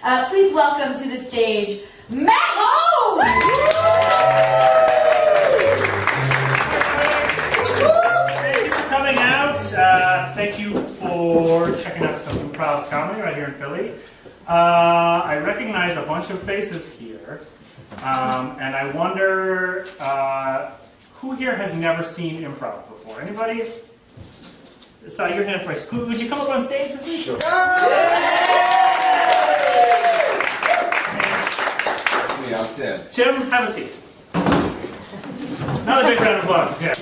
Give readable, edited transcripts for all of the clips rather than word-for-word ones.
Please welcome to the stage, Matt Holmes! Thank you for coming out. Thank you for checking out some improv comedy right here in Philly. I recognize a bunch of faces here, and I wonder who here has never seen improv before? Anybody? Saw your hand first. Would you come up on stage with me? Sure. I'm Tim. Tim, have a seat. Another big round of applause. Yeah.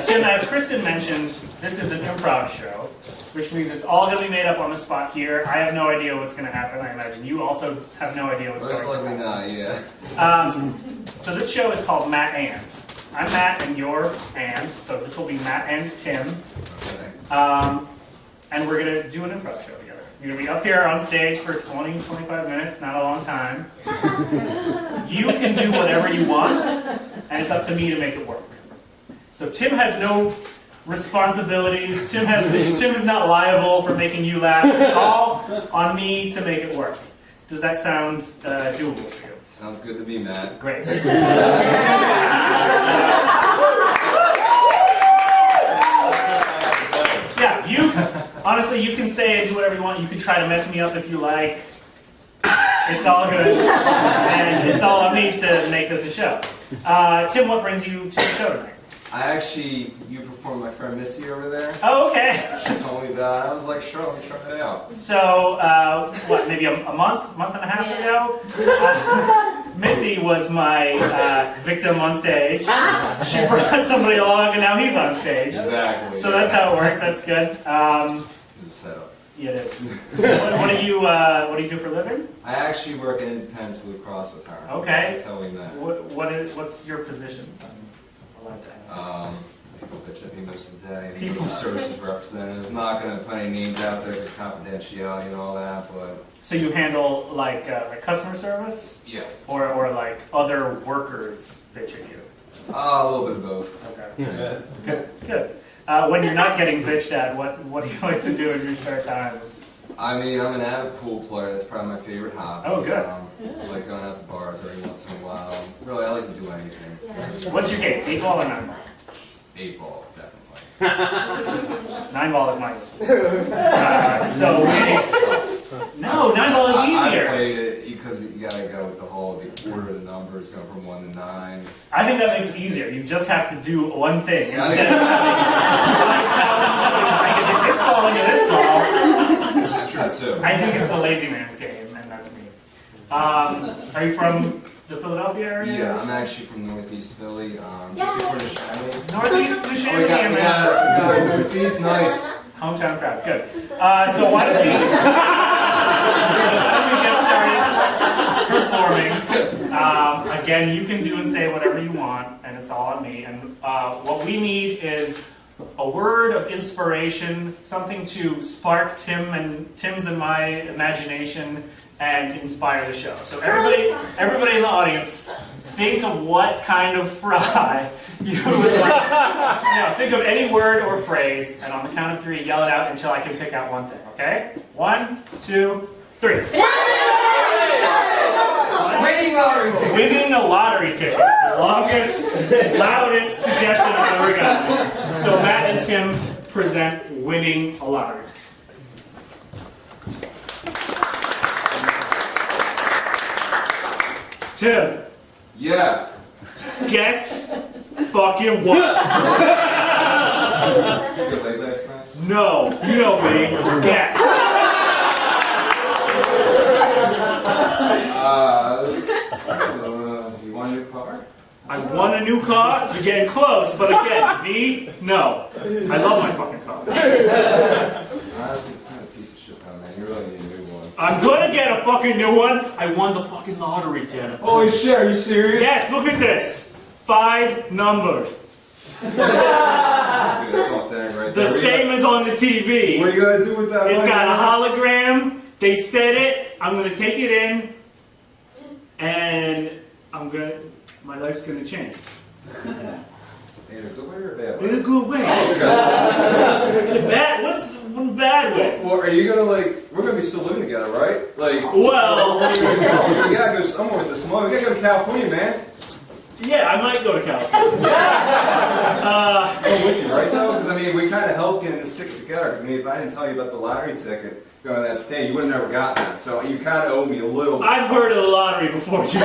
Tim, as Kristen mentioned, this is an improv show, which means it's all going to be made up on the spot here. I have no idea what's going to happen. I imagine you also have no idea what's going to happen. Most likely not, yeah. So this show is called Matt and. I'm Matt and you're and, so this will be Matt and Tim. Okay. And we're going to do an improv show together. You're going to be up here on stage for 20, 25 minutes, not a long time. You can do whatever you want, and it's up to me to make it work. So Tim has no responsibilities. Tim is not liable for making you laugh. It's all on me to make it work. Does that sound doable for you? Sounds good to me, Matt. Great. Yeah, honestly, you can say and do whatever you want. You can try to mess me up if you like. It's all good. And it's all on me to make this a show. Tim, what brings you to the show tonight? You performed my friend Missy over there. Oh, okay. She told me that. I was like, sure, let me try it out. So, maybe a month and a half ago? Missy was my victim on stage. She brought somebody along, and now he's on stage. Exactly. So that's how it works. That's good. It's a setup. Yeah, it is. What do you do for a living? I actually work at Independence Blue Cross with her. Okay. That's how we met. What's your position? People pitch at me most of the day. People services representative. I'm not going to put any names out there because confidentiality and all that, but... So you handle like customer service? Yeah. Or like other workers bitching you? A little bit of both. Okay. Yeah. Good. When you're not getting bitched at, what do you like to do in your spare time? I mean, I'm an avid pool player. That's probably my favorite hobby. Oh, good. I like going out to bars every once in a while. Really, I like to do anything. Yeah. What's your game? 8 ball or 9 ball? 8 ball, definitely. 9 ball is mine. So no, 9 ball is easier. I played it because you gotta go with the whole order of the numbers, go from 1 to 9. I think that makes it easier. You just have to do one thing. Yeah, Instead of having 5,000 choices, I can do this ball into this ball. This is true too. I think it's the lazy man's game, and that's me. Are you from the Philadelphia area? Yeah, I'm actually from Northeast Philly, just before the Chamonix. Northeast, the Oh, Chamonix, we got Northeast, nice. Hometown crowd, good. So why don't we get started performing? Again, you can do and say whatever you want, and it's all on me. And what we need is a word of inspiration, something to spark Tim's and my imagination and inspire the show. So everybody in the audience, think of what kind of fry you would like. Think of any word or phrase, and on the count of 3, yell it out until I can pick out one thing, okay? 1, 2, 3. Winning lottery ticket. Winning a lottery ticket. The longest, loudest suggestion I've ever gotten. So Matt and Tim present winning a lottery ticket. Tim. Yeah. Guess fucking what? Did you get laid last night? No, you know me. Guess. You want a new car? I want a new car. You're getting close, but again, me, no. I love my fucking car. Honestly, it's kind of a piece of shit, though, man. You really need a new one. I'm gonna get a fucking new one. I won the fucking lottery, Tim. Holy shit, are you serious? Yes, look at this. 5 numbers. Dude, that's all thing right The there. same as on the TV. What are you gonna do with that? It's got a hologram. They said it. I'm gonna take it in, and my life's gonna change. In a good way or a bad way? In a good way. Oh, God. In a bad. one bad way. Well, are you gonna like? We're gonna be still living together, right? Like, Well, we gotta go somewhere with this money. We gotta go to California, man. yeah, I might go to California. Go with you, right? Though, because I mean, we kind of helped getting this ticket together. Because I mean, if I didn't tell you about the lottery ticket going to that state, you would have never gotten that. So you kind of owe me a little. I've heard of the lottery before you.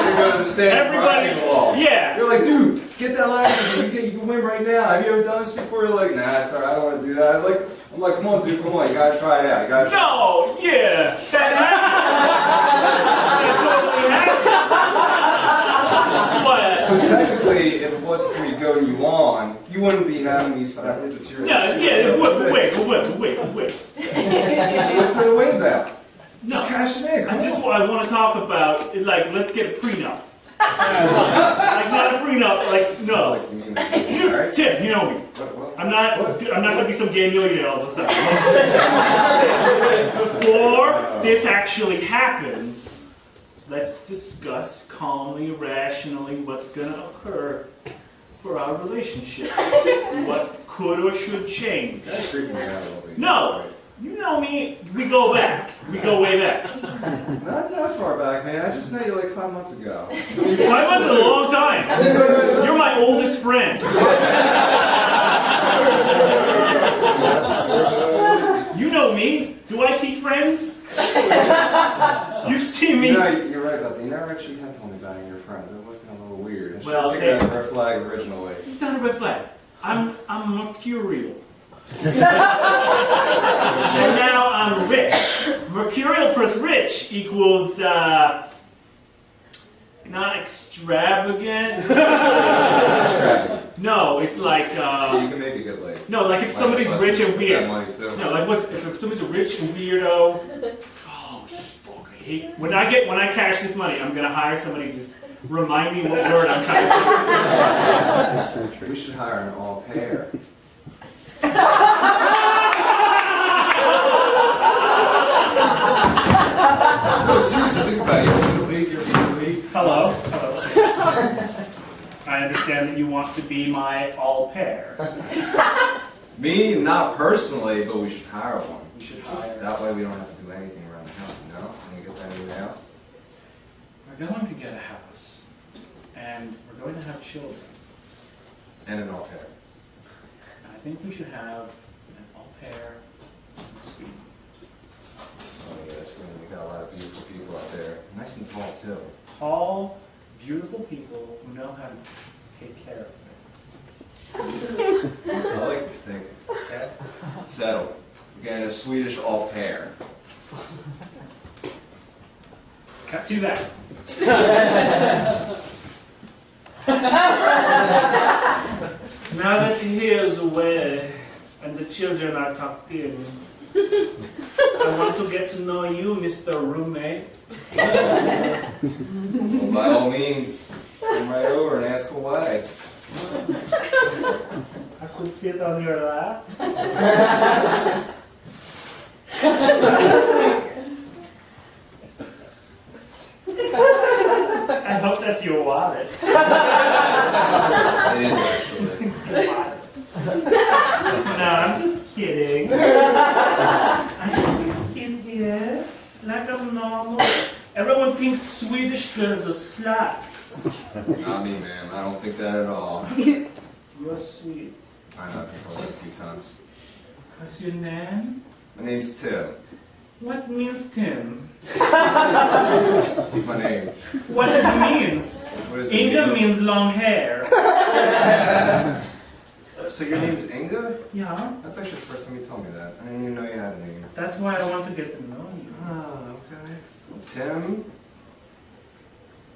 You go to the state. Everybody, yeah. You're like, dude, get that lottery ticket. You can win right now. Have you ever done this before? You're like, nah, it's alright. I don't want to do that. I'm like, come on, dude, come on. You gotta try it out. You gotta. No, yeah, that happened. That totally happened. But So technically, if it wasn't for me goading you on, you wouldn't be having these 5 digits here. yeah. Wait. What's there to wait about? No, Just cash it in. I want to talk about like let's get a prenup. Like not a prenup, like no. Like, you mean, alright? Tim, you know me. What? I'm not gonna be some gay millionaire all of a sudden. Before this actually happens, let's discuss calmly, rationally what's gonna occur for our relationship. What could or should change. That's freaking me out a little bit. No! You know me, we go back. We go way back. Not that far back, man. I just met you like 5 months ago. 5 months is a long time. You're my oldest friend. You know me. Do I keep friends? You've seen me. You know, you're right about that. You never actually had told me about any of your friends. It was kind of a little weird. I should Well, have taken that as a red flag originally. It's not a red flag. I'm mercurial. And now I'm rich. Mercurial plus rich equals not extravagant. Extravagant. No, it's like So you can maybe get laid. no, like if somebody's rich and weird. That money too. No, like if somebody's a rich and weirdo. Oh, fuck! I hate when I cash this money. I'm gonna hire somebody to just remind me what word I'm trying to. We should hire an all pair. No, seriously, think about it. You're silly. Hello. I understand that you want to be my all pair. Me, not personally, but we should hire one. We should hire. That way we don't have to do anything around the house, you know? Can we get that in the house? We're going to get a house, and we're going to have children. And an all pair. And I think we should have an all pair in Sweden. Oh yes, we got a lot of beautiful people out there. Nice and tall too. Tall, beautiful people who know how to take care of things. I like to think. Okay? Settle. We're getting a Swedish all pair. Cut to that. Now that he is away and the children are tucked in, I want to get to know you, Mr. Roommate. Well, by all means, come right over and ask away. I could sit on your lap. I hope that's your wallet. It is actually. It's your wallet. No, I'm just kidding. I just sit here like I'm normal. Everyone thinks Swedish girls are sluts. Not me, man. I don't think that at all. You're sweet. I know, I've been told that a few times. What's your name? My name's Tim. What means Tim? That's my name. What it means? What does it Inga mean? means long hair. So your name's Inga? Yeah, That's actually the first time you told me that. I didn't even know you had a name. that's why I want to get to know you. Oh, okay. Well, Tim? I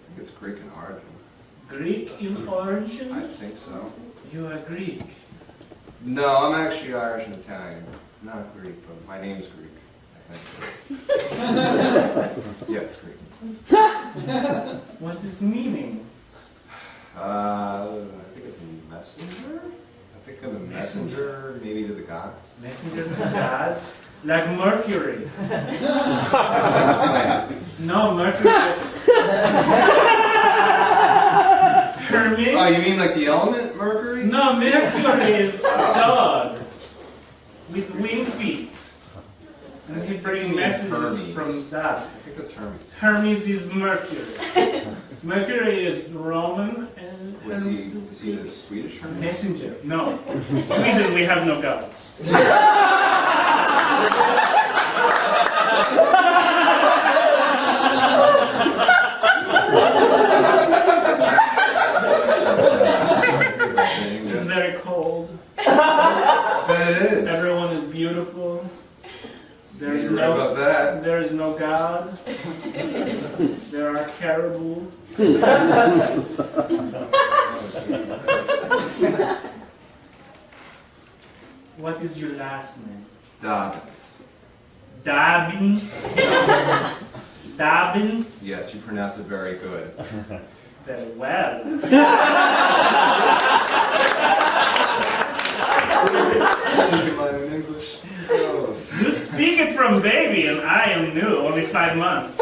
think it's Greek in origin. Greek in origin? I think so. You are Greek. No, I'm actually Irish and Italian. Not Greek, but my name's Greek, I think. Yeah, it's Greek. What is meaning? I think it's a messenger? I think I'm a messenger, maybe to the gods. Messenger to the gods? Like Mercury. That's a planet. No, Mercury. Hermes? Oh, you mean like the element Mercury? No, Mercury is dog with winged feet. And he brings messages Hermes. from that. I think that's Hermes. Hermes is Mercury. Mercury is Roman and Was Hermes is he the Swedish Hermes? messenger. No. Sweden, we have no gods. It's very cold. That it is. Everyone is beautiful. There's You're right about that. There is no God. There are caribou. What is your last name? Dobbins. Dobbins. Dobbins. Yes, you pronounce it very good. Very well. Speaking my own English. Oh. You speak it from baby, and I am new, only 5 months.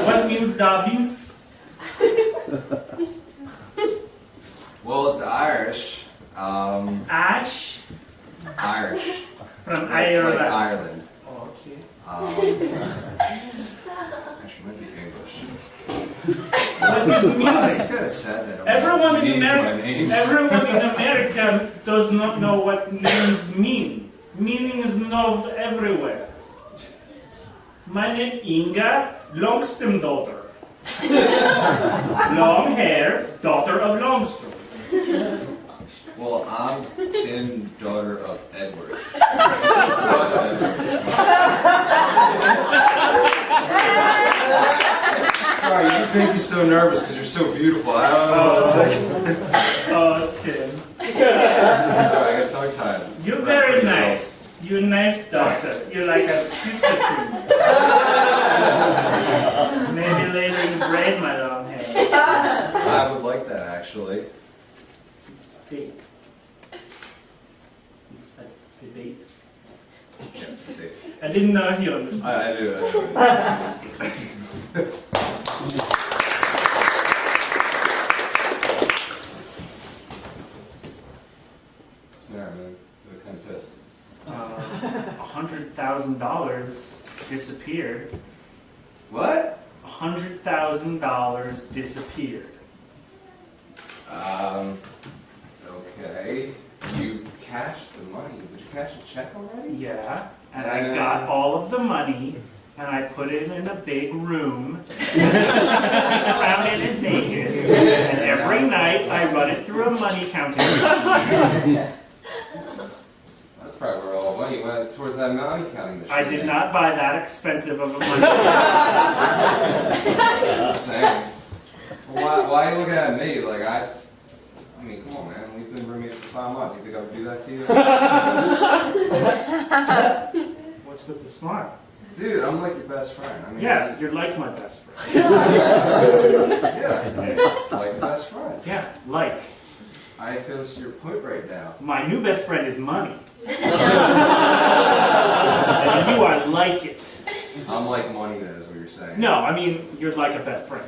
What means Dobbins? Well, it's Irish. Ash Irish. from Like Ireland. Ireland. Okay. Actually, might be English. What does it mean? Well, it's kind of sad that I don't Everyone know in names of my America, names. everyone in America does not know what names mean. Meaning is known everywhere. My name Inga Longström daughter. Long hair, daughter of Longström. Well, I'm Tim, daughter of Edward. Sorry, you just make me so nervous because you're so beautiful. I don't know what to say. Oh, Tim. Sorry, I got tongue-tied. You're very nice. You're a nice daughter. You're like a sister to me. Maybe later you braid my long hair. I would like that, actually. It's date. It's like the date. Yes, it's- I didn't know if you understood. I do. Yeah, man. I'm kind of pissed. $100,000 disappeared. What? $100,000 disappeared. Okay. You cashed the money. Did you cash a check already? Yeah, and I got all of the money and I put it in a big room. Found it in Vegas. And every night I run it through a money counting machine. That's probably where all the money went towards that money counting machine. I did not buy that expensive of a money. Just saying. Why are you looking at me? Like, I mean, come on, man. We've been roommates for 5 months. You think I would do that to you? What's with the smart? Dude, I'm like your best friend. I mean, Yeah, you're like my best friend. Yeah, like best friend. Yeah, like. I feel it's your point right now. My new best friend is money. And you are like it. I'm like money, then, is what you're saying. No, I mean, you're like a best friend.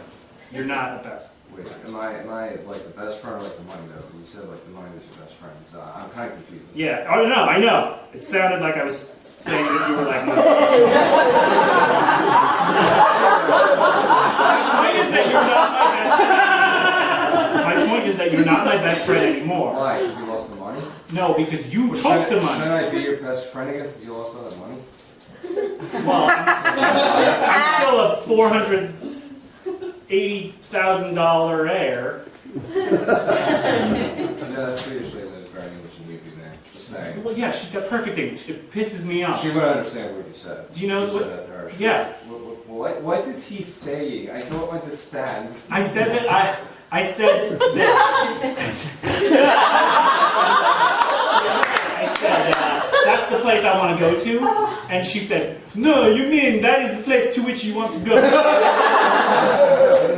You're not a best. Wait, am I like the best friend or like the money though? You said like the money was your best friend, so I'm kind of confused. Yeah, oh no, I know. It sounded like I was saying that you were like money. My point is that you're not my best friend. My point is that you're not my best friend anymore. Why? Because you lost the money? No, because you took Shouldn't the money. I be your best friend again since you lost all that money? Well, I'm still a $480,000 heir. No, that's Swedish lady that is very English and you do, man. Just saying. Well, yeah, she's got perfect English. It pisses me off. She would understand what you said. Do you know You what? said that to her. Yeah. What is he saying? I don't understand. I said that I said that I said that's the place I want to go to, and she said, "No, you mean that is the place to which you want to go?"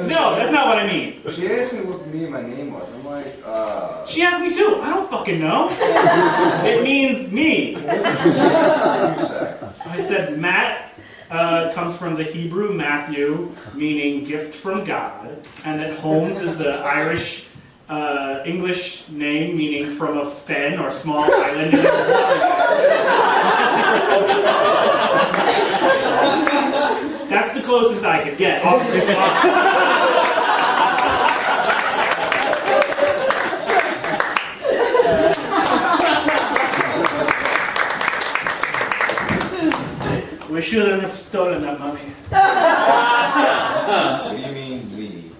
No, that's not what I mean. She asked me what me and my name was. I'm like, She asked me too. I don't fucking know. It means me. what did you say? I said Matt comes from the Hebrew Matthew, meaning gift from God, and that Holmes is an Irish English name meaning from a fen or small island in the water. That's the closest I could get off this We shouldn't have stolen that money. What do you mean we?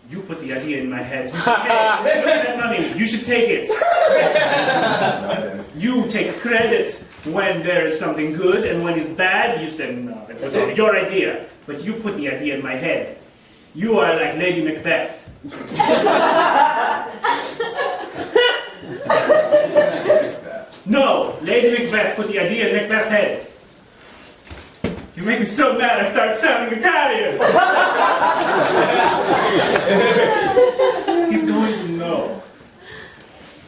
You put the idea in my head. Hey, look at that money. You should take it. You take credit when there is something good, and when it's bad, you say, no, it was all your idea. But you put the idea in my head. You are like Lady Macbeth. No, Lady Macbeth put the idea in Macbeth's head. You make me so mad I start sounding Italian. He's going to know.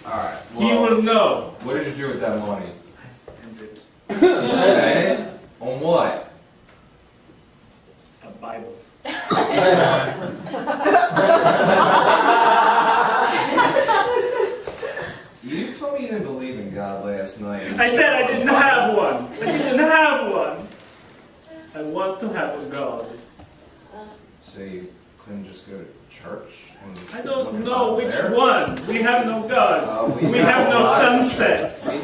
Alright. He will know. What did you do with that money? I spent it. You spent it? On what? A Bible. You told me you didn't believe in God last night. I said I didn't have one. I didn't have one. I want to have a God. So you couldn't just go to church? And I don't look know out which there? one. We have no gods. We We have a no lot of sunsets. churches.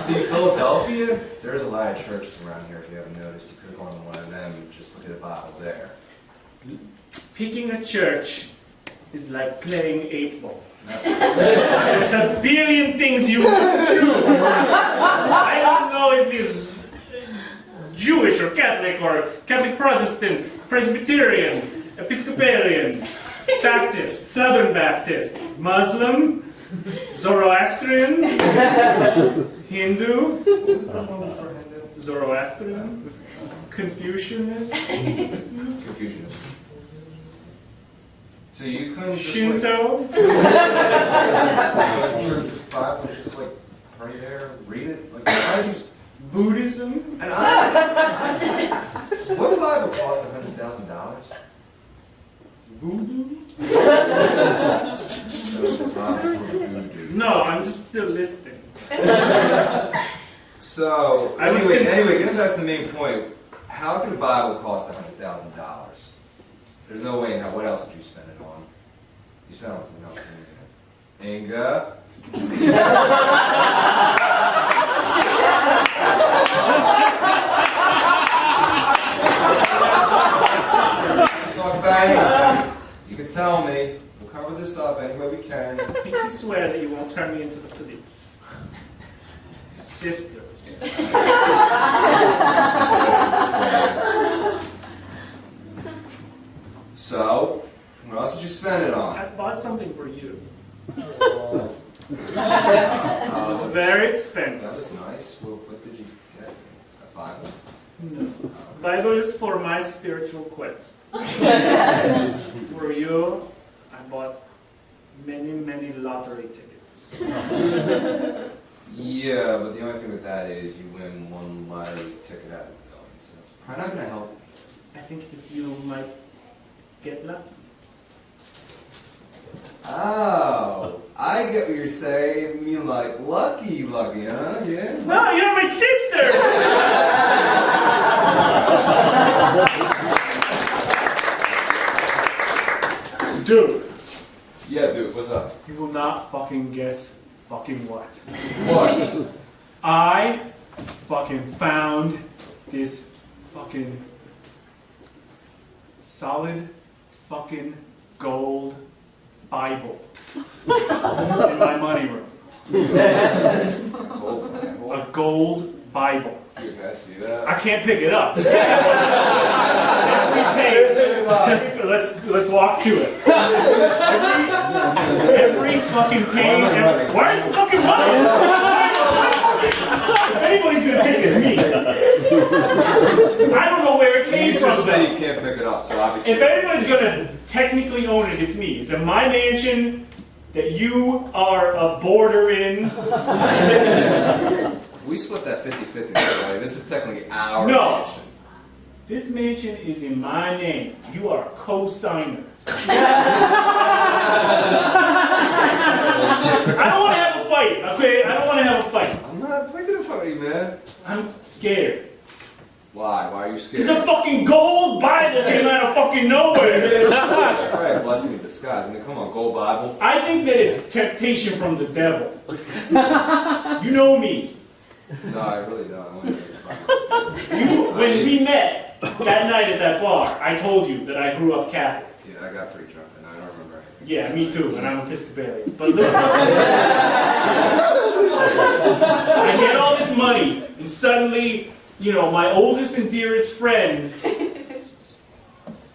See, Philadelphia, there's a lot of churches around here, if you haven't noticed. You could have gone to one of them and just look at the Bible there. Picking a church is like playing 8-ball. There's a billion things you must choose. I don't know if it's Jewish or Catholic Protestant, Presbyterian, Episcopalian, Baptist, Southern Baptist, Muslim, Zoroastrian, Hindu, Zoroastrian, Confucianist, Confucianist. So you couldn't just Shinto. like, this Bible just like right there, read it. Like why did you? Buddhism. And honestly, what Bible costs $100,000? Voodoo? Voodoo. No, I'm just still listening. So I was anyway, getting back to the main point. How could a Bible cost $100,000? There's no way in hell. What else did you spend it on? You spent it on something else. Inga. Talk about anything. You can tell me. We'll cover this up any way we can. You can swear that you won't turn me into the police. Sisters. So, what else did you spend it on? I bought something for you. Oh, It was very that expensive. was nice. Well, what did you get? A Bible? No. Bible is for my spiritual quest. For you, I bought many, many lottery tickets. Yeah, but the only thing with that is you win one lottery ticket out of the building, so it's probably not going to help. I think that you might get lucky. Oh, I get what you're saying. You mean like lucky, huh? Yeah. No, you're my sister! Dude, Yeah, dude. What's up? you will not fucking guess fucking what. What? I fucking found this fucking solid fucking gold Bible in my money room. Gold Bible. A gold Bible. You guys see that? I can't pick it up. Every page. Let's walk to it. Every fucking page. Why are you fucking running? If anybody's gonna take it, it's me. I don't know where it came You from. just say though. you can't pick it up, so obviously. If anybody's gonna technically own it, it's me. It's in my mansion that you are a boarder in. We split that 50-50, right? This is technically our No. mansion. This mansion is in my name. You are a co-signer. I don't want to have a fight, okay? I don't want to have a fight. I'm not picking a fight, man. I'm scared. Why? Why are you scared? Because a fucking gold Bible came out of fucking nowhere. Right, a blessing in disguise. I mean, come on, gold Bible. I think that it's temptation from the devil. You know me. No, I really don't. I want to make fun. When we met that night at that bar, I told you that I grew up Catholic. Yeah, I got pretty drunk and I don't remember anything. Yeah, me too, and I'm Episcopalian. But listen, I get all this money, and suddenly, you know, my oldest and dearest friend,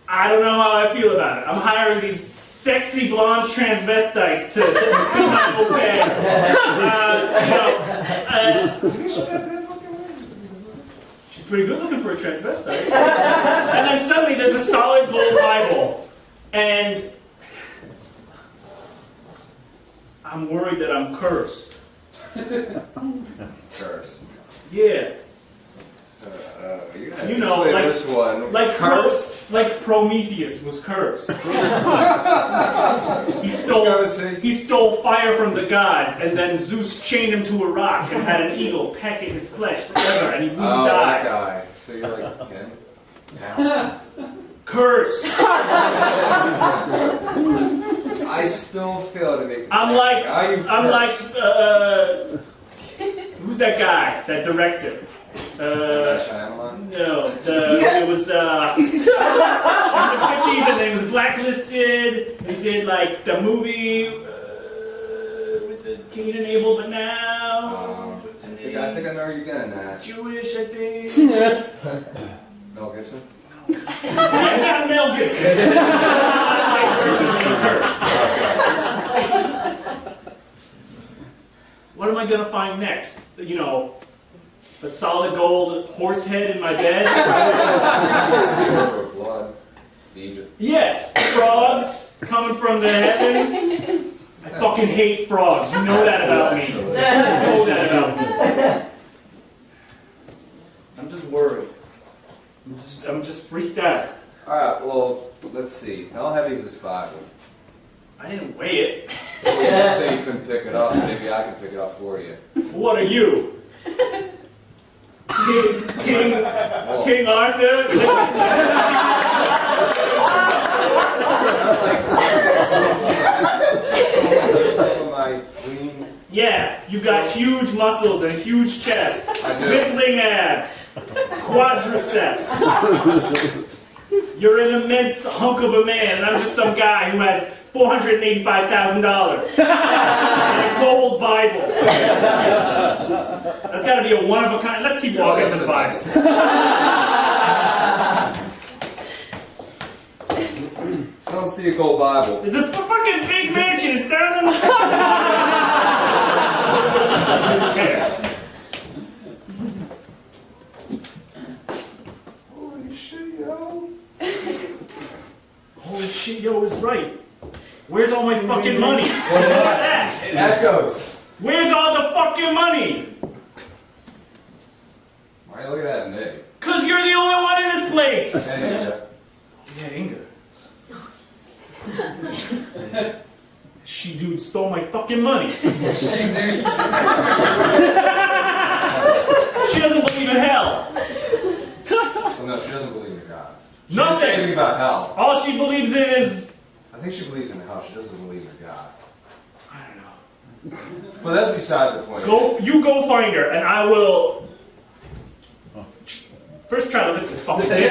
I don't know how I feel about it. I'm hiring these sexy blonde transvestites to be my au pair. She's pretty good looking for a transvestite. And then suddenly there's a solid gold Bible. And I'm worried that I'm cursed. Cursed. Yeah. You're gonna have You to know, explain like- this one. Like cursed. like Prometheus was cursed. He Gotta say- stole fire from the gods, and then Zeus chained him to a rock and had an eagle peck at his flesh forever, and he wouldn't Oh, that die. guy. So you're like, Ken? Now? Cursed. I still fail to make the I'm connection. like, Are you who's that guy? That director? Shyamalan? No, it was in the 50s, and then it was blacklisted. They did like the movie, was it Cain and Abel, but now. I think I know where you're getting at. It's Jewish, I think. Mel Gibson? I'm not Mel Gibson. My version of Cursed. What am I gonna find next? You know, a solid gold horse head in my bed? River of Blood. Egypt. Yeah, frogs coming from the heavens. I fucking hate frogs. You know that about me. You know that about me. I'm just worried. I'm just freaked out. Alright, well, let's see. How heavy is this Bible? I didn't weigh it. Well, you just say you couldn't pick it up, so maybe I can pick it up for you. What are you? King Arthur? My queen. Yeah, you've got huge muscles and huge chest. I do. Rippling abs. Quadriceps. You're an immense hunk of a man, and I'm just some guy who has $485,000 and a gold Bible. That's got to be a one of a kind. Let's keep walking to the Bible. Still don't see a gold Bible. The fucking big mansion is down in the. Holy shit, yo. Holy shit, yo is right. Where's all my fucking money? Look at that. It echoes. Where's all the fucking money? Why are you looking at me? Cause you're the only one in this place. Hey, Yeah, Inga. She dude stole my fucking money. She doesn't believe in hell. well, no, she doesn't believe in God. She Nothing. didn't say anything about hell. All she believes in is I think she believes in hell. She doesn't believe in God. I don't know. But that's besides the point. You go find her, and I will. First, try to lift this fucking thing.